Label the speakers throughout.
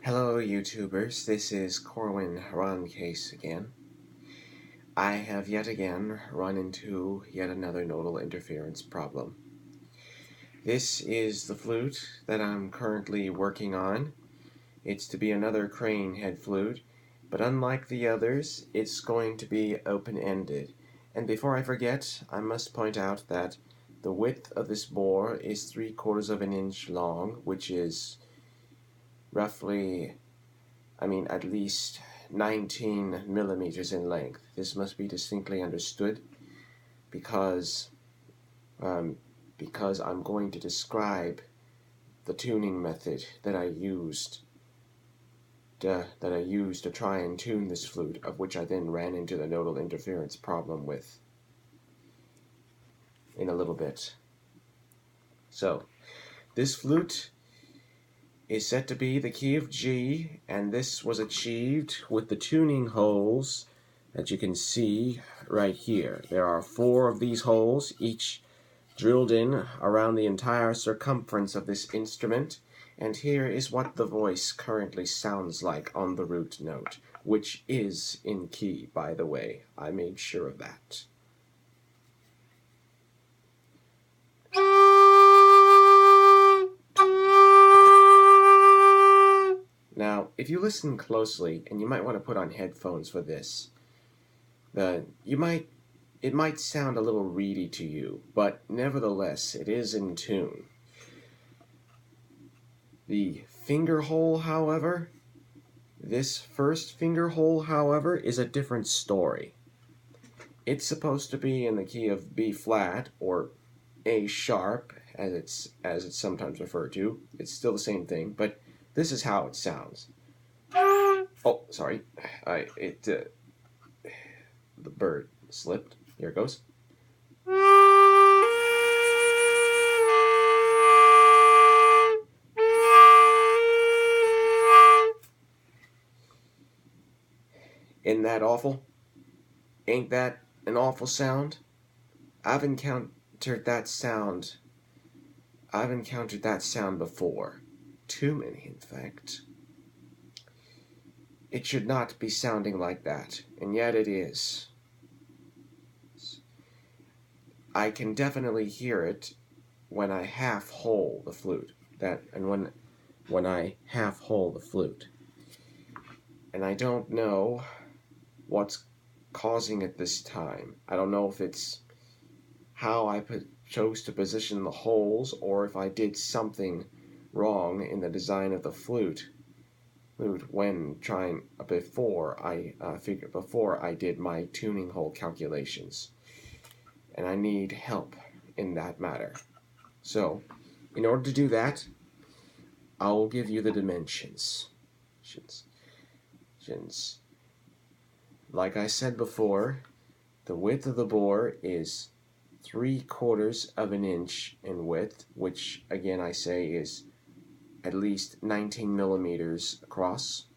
Speaker 1: Hello YouTubers, this is Corwin Roncase again. I have yet again run into yet another nodal interference problem. This is the flute that I'm currently working on. It's to be another crane head flute, but unlike the others, it's going to be open-ended. And before I forget, I must point out that the width of this bore is 3/4 of an inch long, which is roughly at least 19 millimeters in length. This must be distinctly understood because I'm going to describe the tuning method that I used to try and tune this flute, of which I then ran into the nodal interference problem with in a little bit. So, this flute is set to be the key of G, and this was achieved with the tuning holes that you can see right here. There are 4 of these holes, each drilled in around the entire circumference of this instrument, and here is what the voice currently sounds like on the root note, which is in key, by the way. I made sure of that. Now, if you listen closely, and you might want to put on headphones for this, it might sound a little reedy to you, but nevertheless, it is in tune. The finger hole, however, this first finger hole, however, is a different story. It's supposed to be in the key of B flat, or A sharp, as it's sometimes referred to. It's still the same thing, but this is how it sounds. Oh, sorry. The bird slipped. Here it goes. Isn't that awful? Ain't that an awful sound? I've encountered that sound before. Too many, in fact. It should not be sounding like that, and yet it is. I can definitely hear it when I half hole the flute. When I half hole the flute. And I don't know what's causing it this time. I don't know if it's how I chose to position the holes, or if I did something wrong in the design of the flute when trying before I did my tuning hole calculations, and I need help in that matter. So, in order to do that, I will give you the dimensions. Like I said before, the width of the bore is 3/4 of an inch in width, which again I say is at least 19 millimeters across.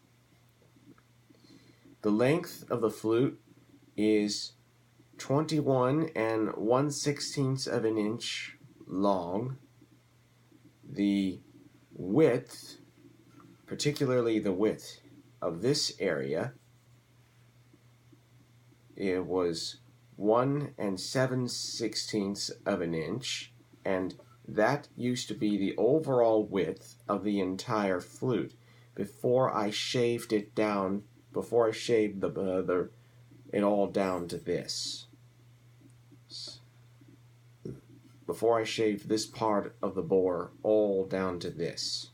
Speaker 1: The length of the flute is 21 1/16 of an inch long. The width, particularly the width of this area, it was 1 7/16 of an inch, and that used to be the overall width of the entire flute before I shaved it down, before I shaved it all down to this. Before I shaved this part of the bore all down to this.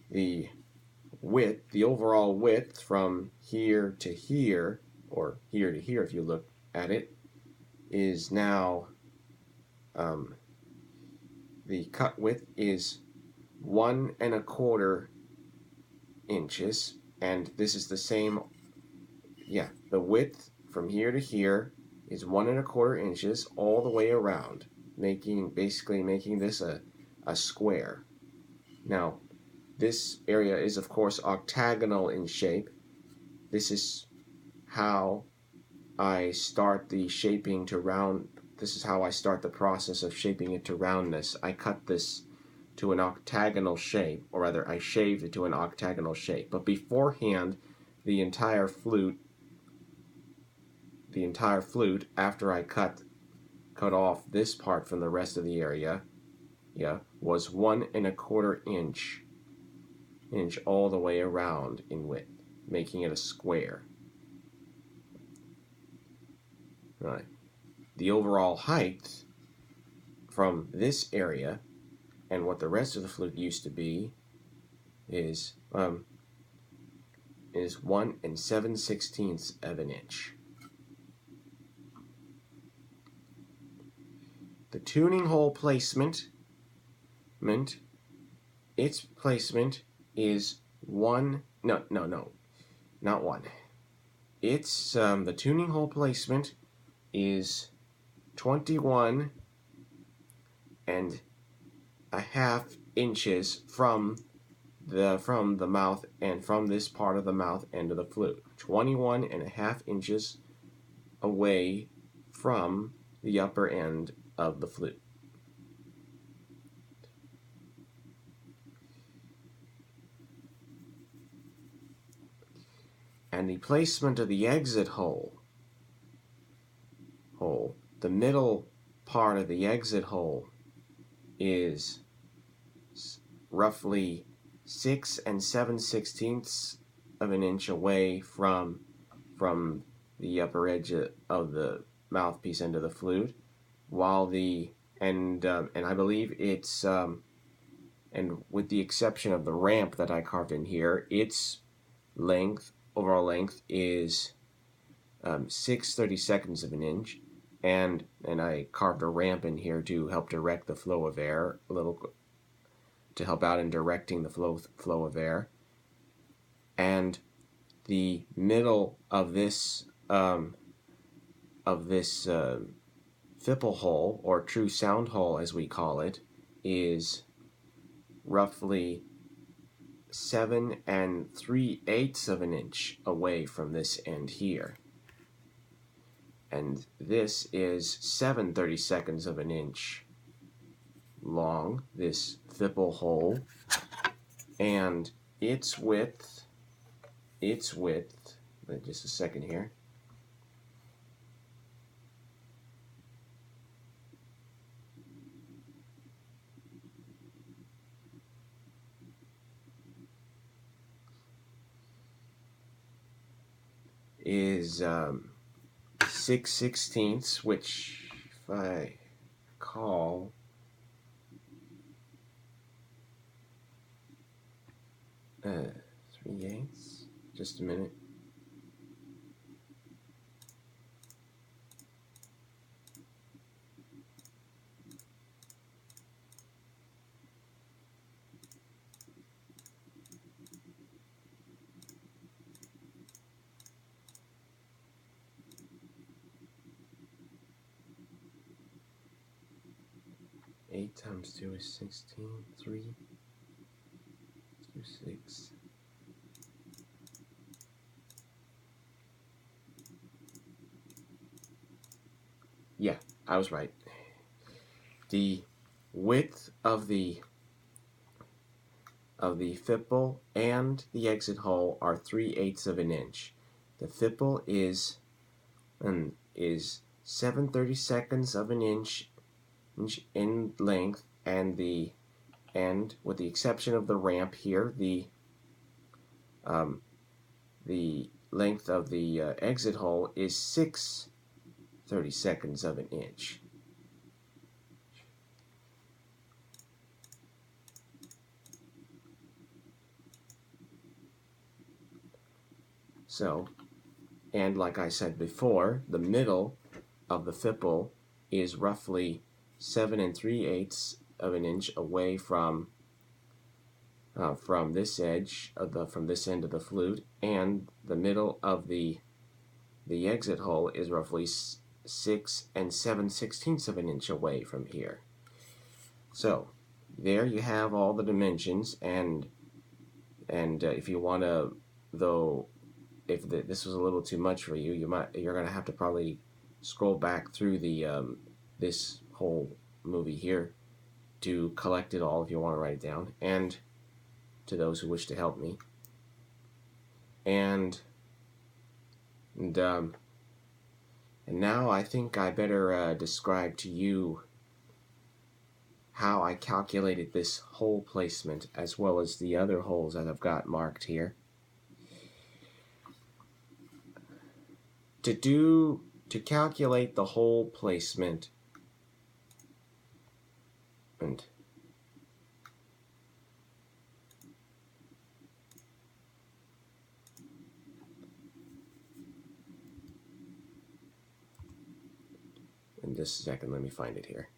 Speaker 1: The width, the overall width from here to here, or here to here if you look at it, is now the cut width is 1 1/4 inches, and this is the same. The width from here to here is 1 1/4 inches all the way around, basically making this a square. Now, this area is of course octagonal in shape. This is how I start the shaping to round. This is how I start the process of shaping it to roundness. I cut this to an octagonal shape, or rather I shaved it to an octagonal shape. But beforehand, the entire flute, after I cut off this part from the rest of the area, was 1¼ inch all the way around in width, making it a square. Right. The overall height from this area and what the rest of the flute used to be is 1 7/16 of an inch. The tuning hole placement, its placement is not one. It's the tuning hole placement is 21½ inches from the mouth and from this part of the mouth end of the flute. 21½ inches away from the upper end of the flute. And the placement of the exit hole, the middle part of the exit hole is roughly 6 7/16 of an inch away from the upper edge of the mouthpiece end of the flute, while and I believe it's and with the exception of the ramp that I carved in here, its overall length is 6/32 of an inch, and I carved a ramp in here to help direct the flow of air a little, to help out in directing the flow of air. And the middle of this fipple hole, or true sound hole as we call it, is roughly 7 3/8 of an inch away from this end here. And this is 7/32 of an inch long, this fipple hole, and its width, just a second here, is 6/16, which, if I recall, uh, 3/8. Just a minute. Eight times 2 is 16. 3, 2, 6. Yeah, I was right. The width of the fipple and the exit hole are 3/8 of an inch. The fipple is 7/32 of an inch in length, and with the exception of the ramp here, the length of the exit hole is 6/32 of an inch. So, and like I said before, the middle of the fipple is roughly 7 3/8 of an inch away from this edge of from this end of the flute, and the middle of the exit hole is roughly 6 7/16 of an inch away from here. So there you have all the dimensions, and if you want to, though, if this was a little too much for you, you're going to have to probably scroll back through the this whole movie here to collect it all if you want to write it down, and to those who wish to help me. And now I think I better describe to you how I calculated this hole placement as well as the other holes that I've got marked here. To calculate the hole placement and in just a second, let me find it here.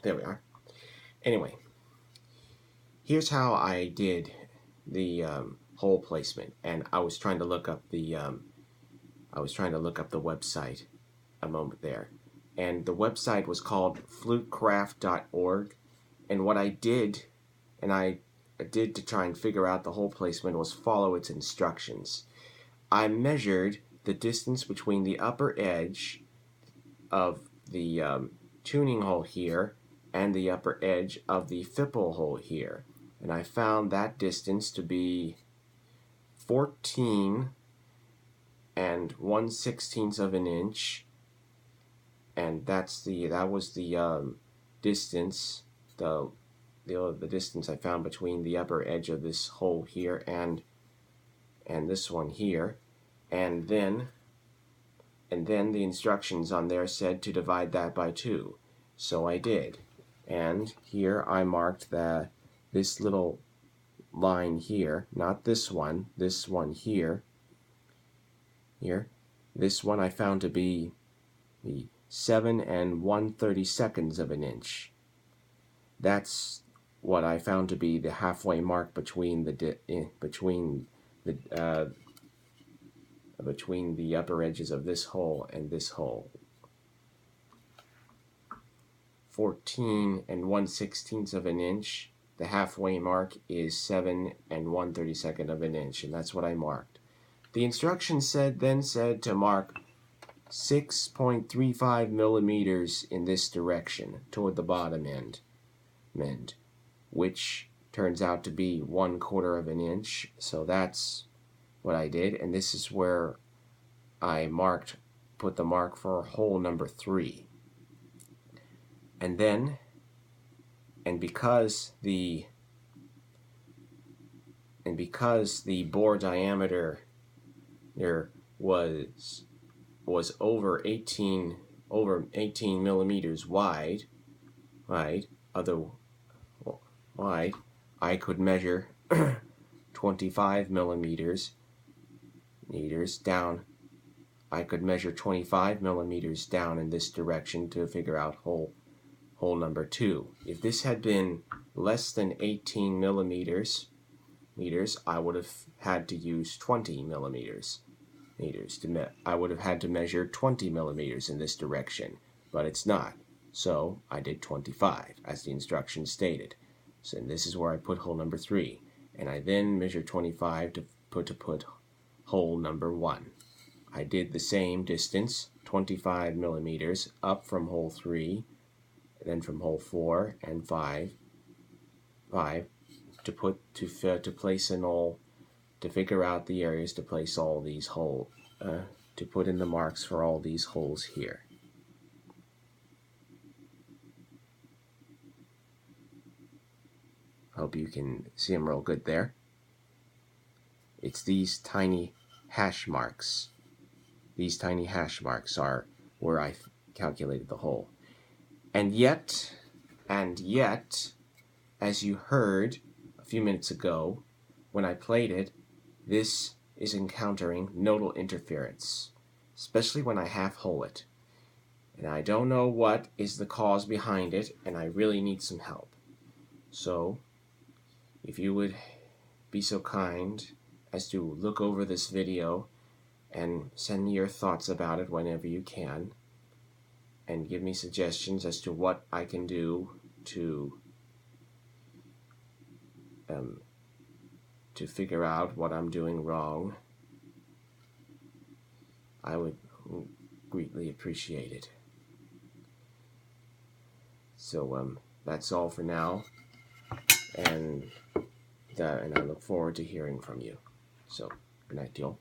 Speaker 1: There we are. Anyway, here's how I did the hole placement, and I was trying to look up the website a moment there, and the website was called flutecraft.org. And what I did to try and figure out the hole placement was follow its instructions. I measured the distance between the upper edge of the tuning hole here and the upper edge of the fipple hole here, and I found that distance to be 14 and 1/16 of an inch, and that was the distance, the distance I found between the upper edge of this hole here and this one here, and then the instructions on there said to divide that by 2, so I did. And here I marked this little line here, not this one here. This one I found to be the 7 and 1/32 of an inch. That's what I found to be the halfway mark between the upper edges of this hole and this hole. 14 and 1/16 of an inch. The halfway mark is 7 and 1/32 of an inch, and that's what I marked. The instructions then said to mark 6.35 millimeters in this direction toward the bottom end, which turns out to be 1/4 of an inch. So that's what I did, and this is where I put the mark for hole number 3. And because the bore diameter was over 18 millimeters wide, I could measure 25 millimeters down. I could measure 25 millimeters down in this direction to figure out hole number 2. If this had been less than 18 millimeters, I would have had to use 20 millimeters. I would have had to measure 20 millimeters in this direction, but it's not. So I did 25, as the instructions stated. So this is where I put hole number 3, and I then measured 25 to put hole number 1. I did the same distance, 25 millimeters, up from hole 3, then from hole 4 and 5 to place in all, to figure out the areas to place all these holes, to put in the marks for all these holes here. Hope you can see them real good there. It's these tiny hash marks. These tiny hash marks are where I calculated the hole. And yet, as you heard a few minutes ago when I played it, this is encountering nodal interference, especially when I half-hole it. And I don't know what is the cause behind it, and I really need some help. So, if you would be so kind as to look over this video and send me your thoughts about it whenever you can, and give me suggestions as to what I can do to figure out what I'm doing wrong, I would greatly appreciate it. So that's all for now, and I look forward to hearing from you. So, good night, y'all.